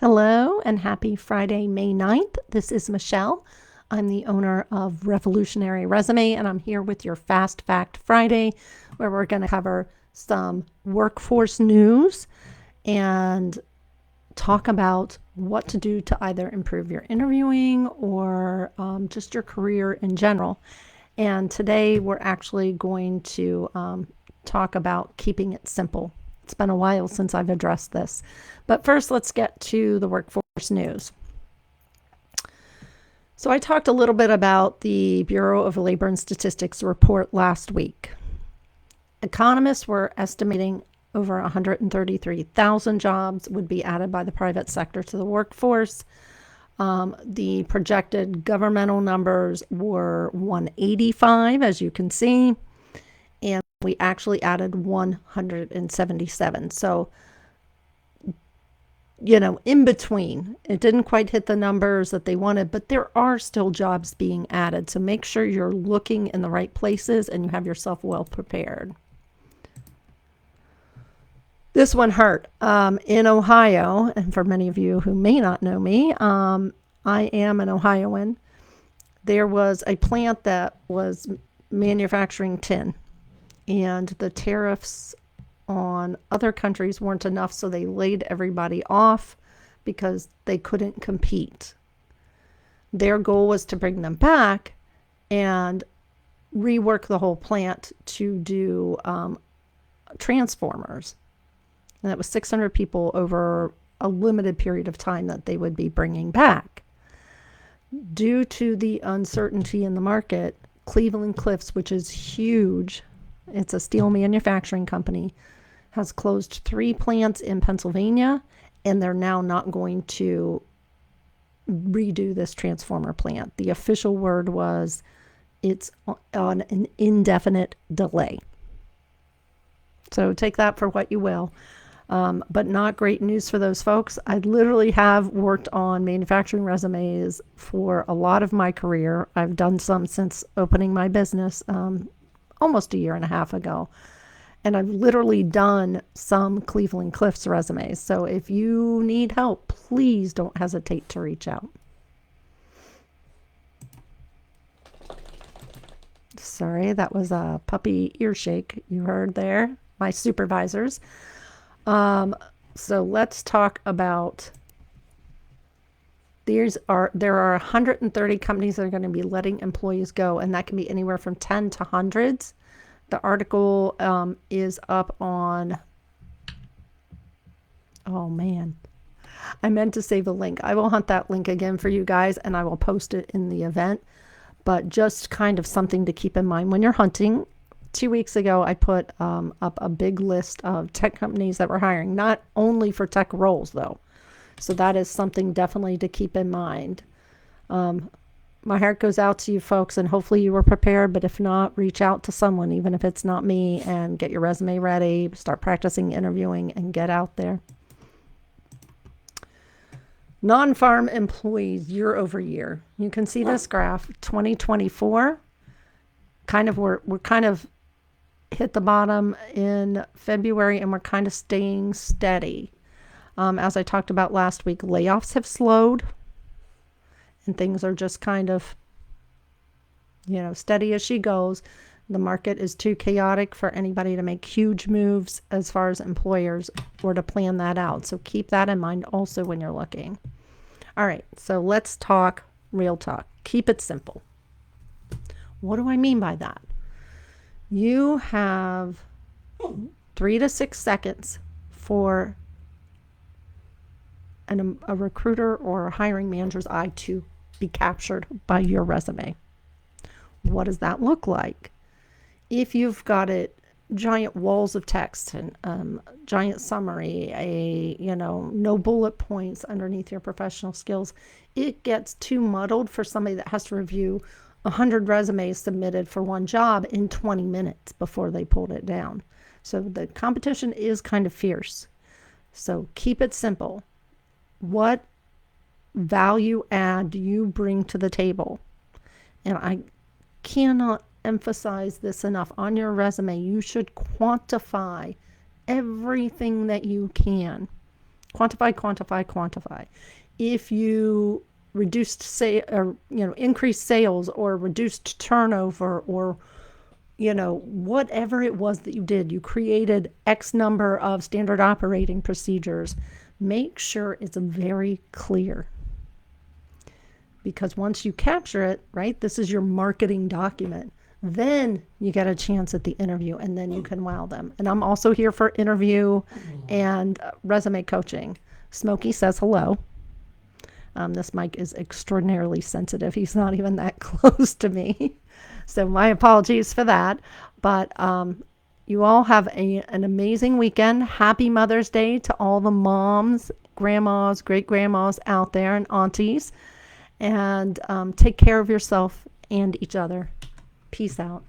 Hello and happy Friday, May 9th. This is Michelle. I'm the owner of Revolutionary Resume, and I'm here with your Fast Fact Friday, where we're going to cover some workforce news and talk about what to do to either improve your interviewing or just your career in general. And today we're actually going to talk about keeping it simple. It's been a while since I've addressed this. But first, let's get to the workforce news. So I talked a little bit about the Bureau of Labor and Statistics report last week. Economists were estimating over 133,000 jobs would be added by the private sector to the workforce. The projected governmental numbers were 185, as you can see, and we actually added 177. So, in between, it didn't quite hit the numbers that they wanted, but there are still jobs being added. So make sure you're looking in the right places and you have yourself well prepared. This one hurt. In Ohio, and for many of you who may not know me, I am an Ohioan. There was a plant that was manufacturing tin, and the tariffs on other countries weren't enough, so they laid everybody off because they couldn't compete. Their goal was to bring them back and rework the whole plant to do transformers. And that was 600 people over a limited period of time that they would be bringing back. Due to the uncertainty in the market, Cleveland-Cliffs, which is huge, it's a steel manufacturing company, has closed 3 plants in Pennsylvania, and they're now not going to redo this transformer plant. The official word was it's on an indefinite delay. So take that for what you will. But not great news for those folks. I literally have worked on manufacturing resumes for a lot of my career. I've done some since opening my business almost a year and a half ago. And I've literally done some Cleveland-Cliffs resumes. So if you need help, please don't hesitate to reach out. Sorry, that was a puppy ear shake you heard there. My supervisors. So let's talk about there are 130 companies that are going to be letting employees go, and that can be anywhere from 10 to hundreds. The article is up on, oh man, I meant to save a link. I will hunt that link again for you guys, and I will post it in the event. But just kind of something to keep in mind when you're hunting. 2 weeks ago, I put up a big list of tech companies that were hiring, not only for tech roles, though. So that is something definitely to keep in mind. My heart goes out to you folks, and hopefully you were prepared. But if not, reach out to someone, even if it's not me, and get your resume ready, start practicing interviewing, and get out there. Non-farm employees year over year. You can see this graph. 2024, we're kind of hit the bottom in February, and we're kind of staying steady. As I talked about last week, layoffs have slowed, and things are just kind of, steady as she goes. The market is too chaotic for anybody to make huge moves as far as employers or to plan that out. So keep that in mind also when you're looking. All right, so let's talk real talk. Keep it simple. What do I mean by that? You have 3 to 6 seconds for a recruiter or a hiring manager's eye to be captured by your resume. What does that look like? If you've got it giant walls of text and giant summary, no bullet points underneath your professional skills, it gets too muddled for somebody that has to review 100 resumes submitted for one job in 20 minutes before they pulled it down. So the competition is kind of fierce. So keep it simple. What value add do you bring to the table? And I cannot emphasize this enough. On your resume, you should quantify everything that you can. Quantify, quantify, quantify. If you reduced say or increased sales or reduced turnover or whatever it was that you did, you created X number of standard operating procedures. Make sure it's very clear. Because once you capture it, right, this is your marketing document. Then you get a chance at the interview and then you can wow them. And I'm also here for interview and resume coaching. Smokey says hello. This mic is extraordinarily sensitive. He's not even that close to me. So my apologies for that. But you all have an amazing weekend. Happy Mother's Day to all the moms, grandmas, great-grandmas out there and aunties. And take care of yourself and each other. Peace out.